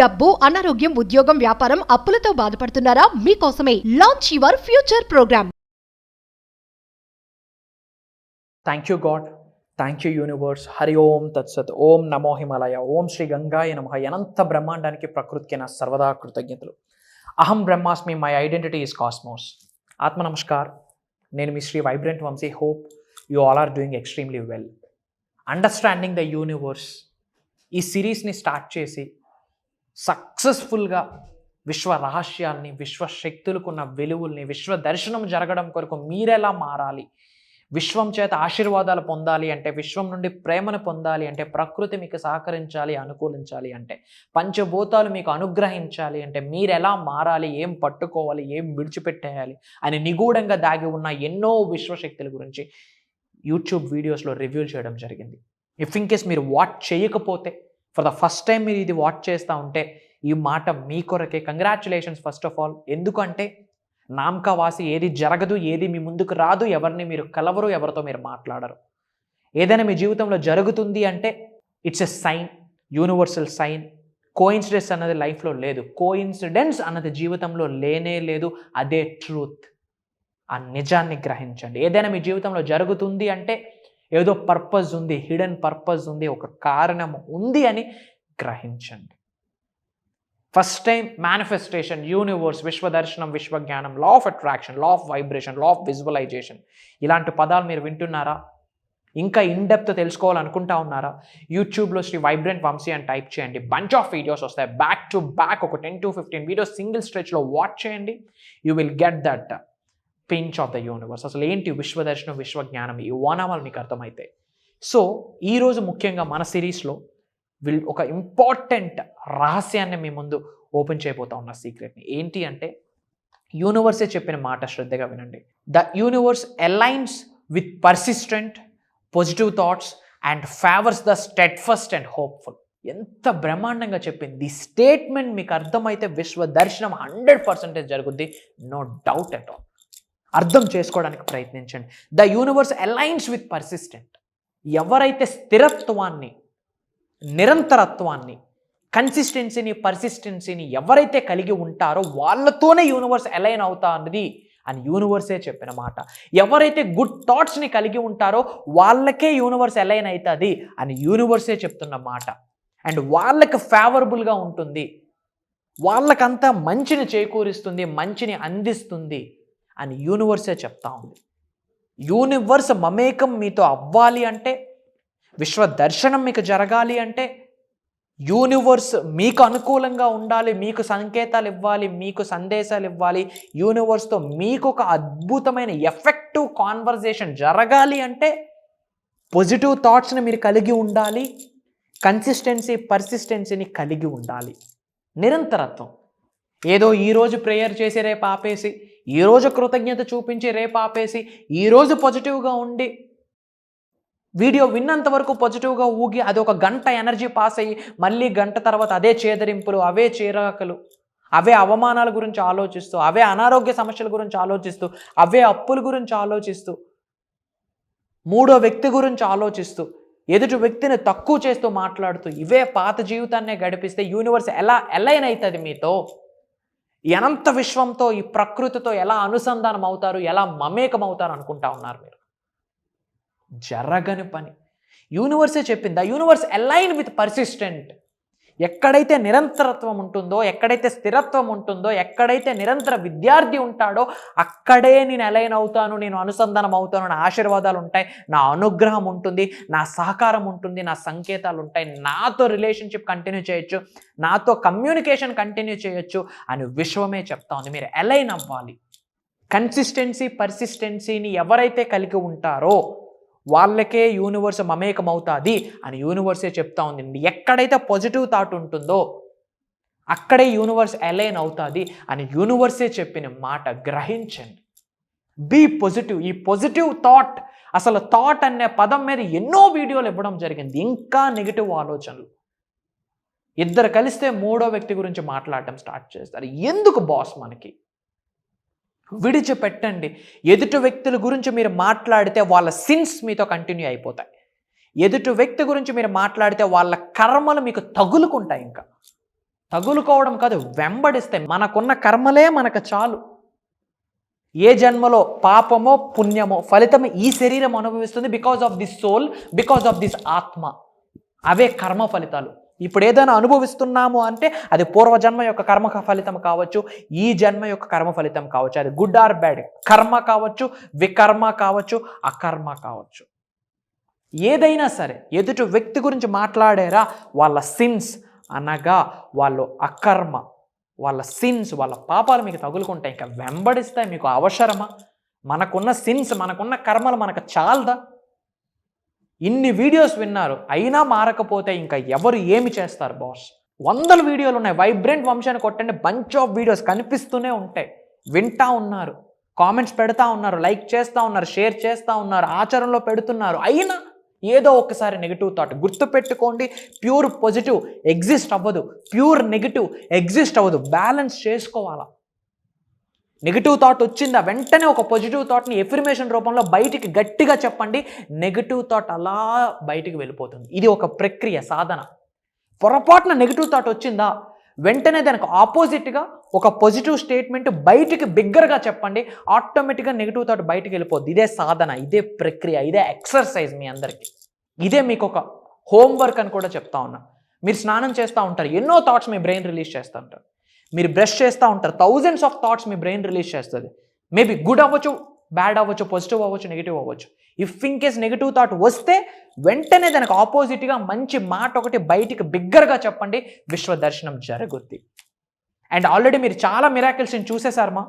డబ్బు, అనారోగ్యం, ఉద్యోగం, వ్యాపారం, అప్పులతో బాధపడుతున్నారా? మీకోసమే launch your future program. Thank you God, thank you universe. హరి ఓం తత్సత్. ఓం నమో హిమాలయ. ఓం శ్రీ గంగాయ నమః. అనంత బ్రహ్మాండానికి ప్రకృతికి నా సర్వదా కృతజ్ఞతలు. అహం బ్రహ్మాస్మి, మై ఐడెంటిటీ ఈస్ కాస్మోస్. ఆత్మ నమస్కార్. నేను మీ Shri vibrant Vamshi. Hope you all are doing extremely well. Understanding the universe ఈ సిరీస్ని స్టార్ట్ చేసి సక్సెస్ఫుల్గా విశ్వ రహస్యాల్ని, విశ్వశక్తులకున్న వెలుగుల్ని, విశ్వ దర్శనం జరగడం కొరకు మీరెలా మారాలి, విశ్వం చేత ఆశీర్వాదాలు పొందాలి అంటే, విశ్వం నుండి ప్రేమను పొందాలి అంటే, ప్రకృతి మీకు సహకరించాలి, అనుకూలించాలి అంటే, పంచభూతాలు మీకు అనుగ్రహించాలి అంటే మీరెలా మారాలి, ఏం పట్టుకోవాలి, ఏం విడిచిపెట్టేయాలి అని నిగూఢంగా దాగి ఉన్న ఎన్నో విశ్వశక్తుల గురించి యూట్యూబ్ వీడియోస్లో రివ్యూలు చేయడం జరిగింది. ఇఫ్ ఇన్ కేస్ మీరు వాచ్ చేయకపోతే, ఫర్ ద ఫస్ట్ టైం మీరు ఇది వాచ్ చేస్తూ ఉంటే ఈ మాట మీ కొరకే. Congratulations first of all. ఎందుకంటే నామకావాసి ఏది జరగదు, ఏది మీ ముందుకు రాదు, ఎవరిని మీరు కలవరు, ఎవరితో మీరు మాట్లాడరు. ఏదైనా మీ జీవితంలో జరుగుతుంది అంటే it's a sign, universal sign. Coincidence అన్నది లైఫ్లో లేదు, కోఇన్సిడెన్స్ అన్నది జీవితంలో లేనే లేదు. అదే ట్రూత్. ఆ నిజాన్ని గ్రహించండి. ఏదైనా మీ జీవితంలో జరుగుతుంది అంటే ఏదో పర్పస్ ఉంది, హిడెన్ పర్పస్ ఉంది, ఒక కారణం ఉంది అని గ్రహించండి. ఫస్ట్ టైం మేనిఫెస్టేషన్, యూనివర్స్, విశ్వదర్శనం, విశ్వజ్ఞానం, law of attraction, law of vibration, law of visualisation, ఇలాంటి పదాలు మీరు వింటున్నారా? ఇంకా ఇన్ డెప్త్ తెలుసుకోవాలనుకుంటా ఉన్నారా? యూట్యూబ్లో శ్రీ వైబ్రెంట్ వంశీ అని టైప్ చేయండి. బంచ్ ఆఫ్ వీడియోస్ వస్తాయి, బ్యాక్ టు బ్యాక్ ఒక 10 to 15 వీడియోస్ సింగిల్ స్ట్రెచ్లో వాచ్ చేయండి. You will get that pinch of the universe. అసలు ఏంటి విశ్వదర్శనం, విశ్వజ్ఞానం, ఈ ఓనామాలు మీకు అర్థమవుతాయి. సో ఈరోజు ముఖ్యంగా మన సిరీస్లో ఒక ఇంపార్టెంట్ రహస్యాన్ని మీ ముందు ఓపెన్ చేయబోతా ఉన్న సీక్రెట్ని. ఏంటి అంటే యూనివర్సే చెప్పిన మాట, శ్రద్ధగా వినండి. The universe aligns with persistent positive thoughts and favours the steadfast and hopeful. ఎంత బ్రహ్మాండంగా చెప్పింది. ది స్టేట్మెంట్ మీకు అర్థమైతే విశ్వ దర్శనం 100% జరుగుద్ది, నో డౌట్ అట్ ఆల్. అర్థం చేసుకోవడానికి ప్రయత్నించండి. The universe aligns with persistent. ఎవరైతే స్థిరత్వాన్ని, నిరంతరత్వాన్ని, కన్సిస్టెన్సీని, పర్సిస్టెన్సీని ఎవరైతే కలిగి ఉంటారో వాళ్ళతోనే యూనివర్స్ అలైన్ అవుతా అన్నది అని యూనివర్సే చెప్పిన మాట. ఎవరైతే గుడ్ థాట్స్ని కలిగి ఉంటారో వాళ్ళకే యూనివర్స్ అలైన్ అవుతుంది అని యూనివర్సే చెప్తున్న మాట. అండ్ వాళ్ళకి ఫేవరబుల్గా ఉంటుంది, వాళ్ళకంతా మంచిని చేకూరిస్తుంది, మంచిని అందిస్తుంది అని యూనివర్సే చెప్తా ఉంది. యూనివర్స్ మమేకం మీతో అవ్వాలి అంటే, విశ్వ దర్శనం మీకు జరగాలి అంటే, యూనివర్స్ మీకు అనుకూలంగా ఉండాలి, మీకు సంకేతాలు ఇవ్వాలి, మీకు సందేశాలు ఇవ్వాలి, యూనివర్స్తో మీకు ఒక అద్భుతమైన ఎఫెక్టివ్ కాన్వర్జేషన్ జరగాలి అంటే పాజిటివ్ థాట్స్ని మీరు కలిగి ఉండాలి, కన్సిస్టెన్సీ, పర్సిస్టెన్సీని కలిగి ఉండాలి, నిరంతరత్వం. ఏదో ఈరోజు ప్రేయర్ చేసి రేపు ఆపేసి, ఈరోజు కృతజ్ఞత చూపించి రేపు ఆపేసి, ఈరోజు పాజిటివ్గా ఉండి వీడియో విన్నంత వరకు పాజిటివ్గా ఊగి అది ఒక గంట ఎనర్జీ పాస్ అయ్యి మళ్ళీ గంట తర్వాత అదే చేదరింపులు, అవే చిరాకులు, అవే అవమానాల గురించి ఆలోచిస్తూ, అవే అనారోగ్య సమస్యల గురించి ఆలోచిస్తూ, అవే అప్పుల గురించి ఆలోచిస్తూ, మూడో వ్యక్తి గురించి ఆలోచిస్తూ, ఎదుటి వ్యక్తిని తక్కువ చేస్తూ మాట్లాడుతూ, ఇవే పాత జీవితాన్నే గడిపిస్తే యూనివర్స్ ఎలా అలైన్ అవుతుంది మీతో? ఈ అనంత విశ్వంతో, ఈ ప్రకృతితో ఎలా అనుసంధానం అవుతారు, ఎలా మమేకం అవుతారు అనుకుంటా ఉన్నారు మీరు? జరగని పని. యూనివర్సే చెప్పింది. The universe align with persistent. ఎక్కడైతే నిరంతరత్వం ఉంటుందో, ఎక్కడైతే స్థిరత్వం ఉంటుందో, ఎక్కడైతే నిరంతర విద్యార్థి ఉంటాడో అక్కడే నేను అలైన్ అవుతాను, నేను అనుసంధానం అవుతాను, నా ఆశీర్వాదాలు ఉంటాయి, నా అనుగ్రహం ఉంటుంది, నా సహకారం ఉంటుంది, నా సంకేతాలు ఉంటాయి, నాతో రిలేషన్షిప్ కంటిన్యూ చేయొచ్చు, నాతో కమ్యూనికేషన్ కంటిన్యూ చేయొచ్చు అని విశ్వమే చెప్తా ఉంది. మీరు అలైన్ అవ్వాలి. కన్సిస్టెన్సీ, పర్సిస్టెన్సీని ఎవరైతే కలిగి ఉంటారో వాళ్ళకే యూనివర్స్ మమేకం అవుతుంది అని యూనివర్సే చెప్తా ఉంది. ఎక్కడైతే పాజిటివ్ థాట్ ఉంటుందో అక్కడే యూనివర్స్ అలైన్ అవుతుంది అని యూనివర్సే చెప్పిన మాట. గ్రహించండి. Be positive. ఈ పాజిటివ్ థాట్, అసలు థాట్ అనే పదం మీద ఎన్నో వీడియోలు ఇవ్వడం జరిగింది. ఇంకా నెగిటివ్ ఆలోచనలు. ఇద్దరు కలిస్తే మూడో వ్యక్తి గురించి మాట్లాడటం స్టార్ట్ చేస్తారు. ఎందుకు బాస్ మనకి? విడిచిపెట్టండి. ఎదుటి వ్యక్తుల గురించి మీరు మాట్లాడితే వాళ్ళ సిన్స్ మీతో కంటిన్యూ అయిపోతాయి. ఎదుటి వ్యక్తి గురించి మీరు మాట్లాడితే వాళ్ళ కర్మలు మీకు తగులుకుంటాయి. ఇంకా తగులుకోవడం కాదు, వెంబడిస్తే మనకున్న కర్మలే మనకు చాలు. ఏ జన్మలో పాపమో పుణ్యమో ఫలితం ఈ శరీరం అనుభవిస్తుంది. Because of this soul, because of this ఆత్మ. అవే కర్మ ఫలితాలు. ఇప్పుడు ఏదైనా అనుభవిస్తున్నాము అంటే అది పూర్వజన్మ యొక్క కర్మ ఫలితం కావచ్చు, ఈ జన్మ యొక్క కర్మ ఫలితం కావచ్చు. అది గుడ్ ఆర్ బ్యాడ్, కర్మ కావచ్చు, వికర్మ కావచ్చు, అకర్మ కావచ్చు. ఏదైనా సరే ఎదుటి వ్యక్తి గురించి మాట్లాడారా, వాళ్ళ సిన్స్ అనగా వాళ్ళు అకర్మ, వాళ్ళ సిన్స్, వాళ్ళ పాపాలు మీకు తగులుకుంటాయి. ఇంకా వెంబడిస్తాయి. మీకు అవసరమా? మనకున్న సిన్స్, మనకున్న కర్మలు మనకు చాలదా? ఇన్ని వీడియోస్ విన్నారు, అయినా మారకపోతే ఇంకా ఎవరు ఏమి చేస్తారు బాస్? 100 వీడియోలు ఉన్నాయి. వైబ్రెంట్ వంశాన్ని కొట్టండి, బంచ్ ఆఫ్ వీడియోస్ కనిపిస్తూనే ఉంటాయి. వింటా ఉన్నారు, కామెంట్స్ పెడతా ఉన్నారు, లైక్ చేస్తూ ఉన్నారు, షేర్ చేస్తూ ఉన్నారు, ఆచరణలో పెడుతున్నారు. అయినా ఏదో ఒకసారి నెగిటివ్ థాట్. గుర్తుపెట్టుకోండి, ప్యూర్ పాజిటివ్ ఎగ్జిస్ట్ అవ్వదు, ప్యూర్ నెగిటివ్ ఎగ్జిస్ట్ అవ్వదు. బ్యాలెన్స్ చేసుకోవాలా. నెగిటివ్ థాట్ వచ్చిందా, వెంటనే ఒక పాజిటివ్ థాట్ని ఎఫర్మేషన్ రూపంలో బయటికి గట్టిగా చెప్పండి. నెగిటివ్ థాట్ అలా బయటికి వెళ్ళిపోతుంది. ఇది ఒక ప్రక్రియ, సాధన. పొరపాటున నెగిటివ్ థాట్ వచ్చిందా, వెంటనే దానికి ఆపోజిట్గా ఒక పాజిటివ్ స్టేట్మెంట్ బయటికి బిగ్గరగా చెప్పండి. ఆటోమేటిక్గా నెగిటివ్ థాట్ బయటికి వెళ్ళిపోద్ది. ఇదే సాధన, ఇదే ప్రక్రియ, ఇదే ఎక్సర్సైజ్ మీ అందరికీ. ఇదే మీకు ఒక హోంవర్క్ అని కూడా చెప్తా ఉన్నా. మీరు స్నానం చేస్తూ ఉంటారు, ఎన్నో థాట్స్ మీ బ్రెయిన్ రిలీజ్ చేస్తూ ఉంటారు. మీరు బ్రష్ చేస్తూ ఉంటారు, thousands of thoughts me brain release చేస్తుంది. మేబీ గుడ్ అవ్వచ్చు, బ్యాడ్ అవ్వచ్చు, పాజిటివ్ అవ్వచ్చు, నెగిటివ్ అవ్వచ్చు. If in case negative thought వస్తే వెంటనే దానికి ఆపోజిట్గా మంచి మాట ఒకటి బయటికి బిగ్గరగా చెప్పండి. విశ్వ దర్శనం జరుగుద్ది. అండ్ ఆల్రెడీ మీరు చాలా మిరాకిల్స్ని చూసేశారమ్మా.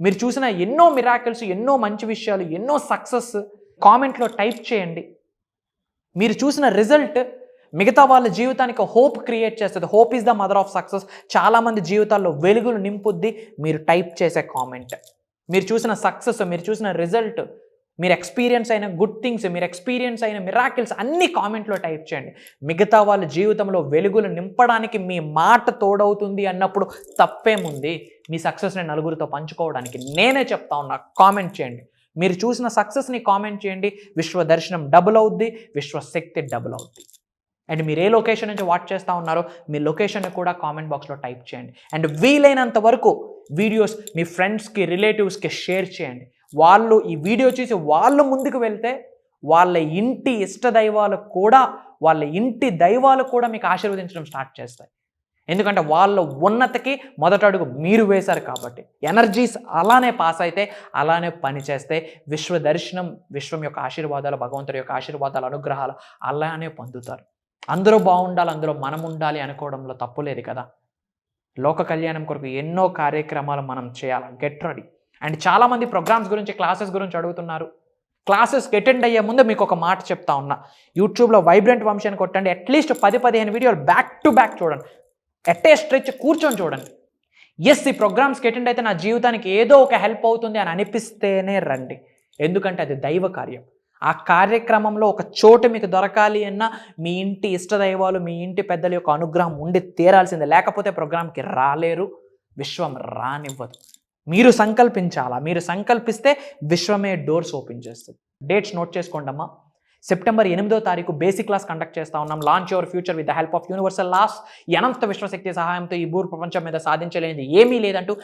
మీరు చూసిన ఎన్నో మిరాకిల్స్, ఎన్నో మంచి విషయాలు, ఎన్నో సక్సెస్ కామెంట్లో టైప్ చేయండి. మీరు చూసిన రిజల్ట్ మిగతా వాళ్ళ జీవితానికి హోప్ క్రియేట్ చేస్తుంది. Hope is the mother of success. చాలామంది జీవితాల్లో వెలుగులు నింపుద్ది మీరు టైప్ చేసే కామెంట్. మీరు చూసిన సక్సెస్, మీరు చూసిన రిజల్ట్, మీరు ఎక్స్పీరియన్స్ అయిన గుడ్ థింగ్స్, మీరు ఎక్స్పీరియన్స్ అయిన మిరాకిల్స్ అన్ని కామెంట్లో టైప్ చేయండి. మిగతా వాళ్ళ జీవితంలో వెలుగులు నింపడానికి మీ మాట తోడవుతుంది అన్నప్పుడు తప్పేముంది? మీ సక్సెస్ని నలుగురితో పంచుకోవడానికి నేనే చెప్తా ఉన్నా. కామెంట్ చేయండి. మీరు చూసిన సక్సెస్ని కామెంట్ చేయండి. విశ్వ దర్శనం డబుల్ అవుద్ది, విశ్వశక్తి డబుల్ అవుద్ది. అండ్ మీరు ఏ లొకేషన్ నుంచి వాచ్ చేస్తూ ఉన్నారో మీ లొకేషన్ని కూడా కామెంట్ బాక్స్లో టైప్ చేయండి. అండ్ వీలైనంత వరకు వీడియోస్ మీ ఫ్రెండ్స్కి, రిలేటివ్స్కి షేర్ చేయండి. వాళ్ళు ఈ వీడియో చూసి వాళ్ళు ముందుకు వెళ్తే వాళ్ళ ఇంటి ఇష్ట దైవాలు కూడా, వాళ్ళ ఇంటి దైవాలు కూడా మీకు ఆశీర్వదించడం స్టార్ట్ చేస్తాయి. ఎందుకంటే వాళ్ళ ఉన్నతికి మొదటి అడుగు మీరు వేశారు కాబట్టి. ఎనర్జీస్ అలానే పాస్ అయితే, అలానే పనిచేస్తే విశ్వ దర్శనం, విశ్వం యొక్క ఆశీర్వాదాలు, భగవంతుడి యొక్క ఆశీర్వాదాలు, అనుగ్రహాలు అలానే పొందుతారు. అందరూ బాగుండాలి, అందులో మనం ఉండాలి అనుకోవడంలో తప్పు లేదు కదా. లోక కళ్యాణం కొరకు ఎన్నో కార్యక్రమాలు మనం చేయాలి. Get ready. అండ్ చాలామంది ప్రోగ్రామ్స్ గురించి, క్లాసెస్ గురించి అడుగుతున్నారు. క్లాసెస్కి అటెండ్ అయ్యే ముందు మీకు ఒక మాట చెప్తా ఉన్నా. యూట్యూబ్లో వైబ్రెంట్ వంశాన్ని కొట్టండి. అట్లీస్ట్ 10-15 వీడియోలు బ్యాక్ టు బ్యాక్ చూడండి. ఎట్టే స్ట్రెచ్ కూర్చొని చూడండి. ఎస్, ఈ ప్రోగ్రామ్స్కి అటెండ్ అయితే నా జీవితానికి ఏదో ఒక హెల్ప్ అవుతుంది అని అనిపిస్తేనే రండి. ఎందుకంటే అది దైవ కార్యం. ఆ కార్యక్రమంలో ఒక చోటు మీకు దొరకాలి అన్నా మీ ఇంటి ఇష్టదైవాలు, మీ ఇంటి పెద్దల యొక్క అనుగ్రహం ఉండి తీరాల్సిందే. లేకపోతే ప్రోగ్రామ్కి రాలేరు, విశ్వం రానివ్వదు. మీరు సంకల్పించాలా. మీరు సంకల్పిస్తే విశ్వమే డోర్స్ ఓపెన్ చేస్తుంది. డేట్స్ నోట్ చేసుకోండి అమ్మా. సెప్టెంబర్ 8వ తారీఖు బేసిక్ క్లాస్ కండక్ట్ చేస్తా ఉన్నాం. Launch your future with the help of universal laws. అనంత విశ్వశక్తి సహాయంతో ఈ భూ ప్రపంచం మీద సాధించలేనిది ఏమీ లేదంటూ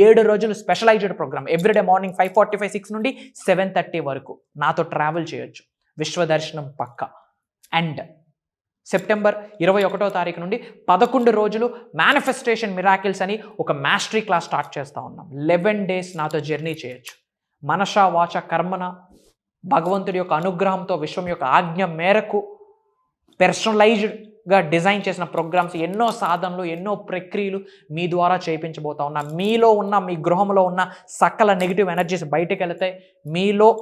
7 రోజులు స్పెషలైజ్డ్ ప్రోగ్రామ్. ఎవ్రీడే మార్నింగ్ 5:45, 6 నుండి 7:30 వరకు నాతో ట్రావెల్ చేయొచ్చు. విశ్వదర్శనం పక్క. అండ్ సెప్టెంబర్ 21వ తారీఖు నుండి 11 రోజులు మేనిఫెస్టేషన్ మిరాకిల్స్ అని ఒక మాస్టరీ క్లాస్ స్టార్ట్ చేస్తూ ఉన్నాం. 11 days నాతో జర్నీ చేయొచ్చు. మనస, వాచ, కర్మన భగవంతుడి యొక్క అనుగ్రహంతో, విశ్వం యొక్క ఆజ్ఞ మేరకు పర్సనలైజ్డ్గా డిజైన్ చేసిన ప్రోగ్రామ్స్, ఎన్నో సాధనలు, ఎన్నో ప్రక్రియలు మీ ద్వారా చేయించబోతా ఉన్నా. మీలో ఉన్న, మీ గృహంలో ఉన్న సకల నెగిటివ్ ఎనర్జీస్ బయటకు వెళితే మీలో,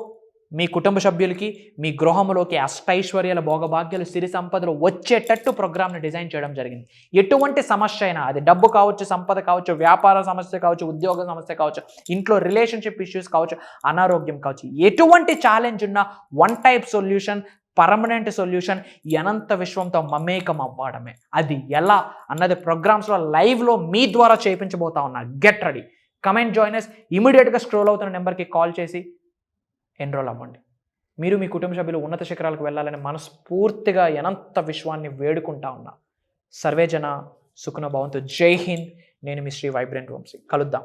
మీ కుటుంబ సభ్యులకి, మీ గృహంలోకి అష్టైశ్వర్యాల, భోగభాగ్యాలు, సిరి సంపదలు వచ్చేటట్టు ప్రోగ్రామ్ని డిజైన్ చేయడం జరిగింది. ఎటువంటి సమస్య అయినా, అది డబ్బు కావచ్చు, సంపద కావచ్చు, వ్యాపార సమస్య కావచ్చు, ఉద్యోగ సమస్య కావచ్చు, ఇంట్లో రిలేషన్షిప్ ఇష్యూస్ కావచ్చు, అనారోగ్యం కావచ్చు, ఎటువంటి ఛాలెంజ్ ఉన్నా one type solution, permanent solution, అనంత విశ్వంతో మమేకం అవ్వడమే. అది ఎలా అన్నది ప్రోగ్రామ్స్లో లైవ్లో మీ ద్వారా చేయించబోతా ఉన్నా. Get ready. కమెంట్ జాయినర్స్ ఇమీడియట్గా స్క్రోల్ అవుతున్న నెంబర్కి కాల్ చేసి ఎన్రోల్ అవ్వండి. మీరు, మీ కుటుంబ సభ్యులు ఉన్నత శిఖరాలకు వెళ్ళాలని మనస్ఫూర్తిగా అనంత విశ్వాన్ని వేడుకుంటా ఉన్నా. సర్వేజన సుఖన భవంతు. జై హింద్. నేను మీ శ్రీ వైబ్రెంట్ వంశీ. కలుద్దాం.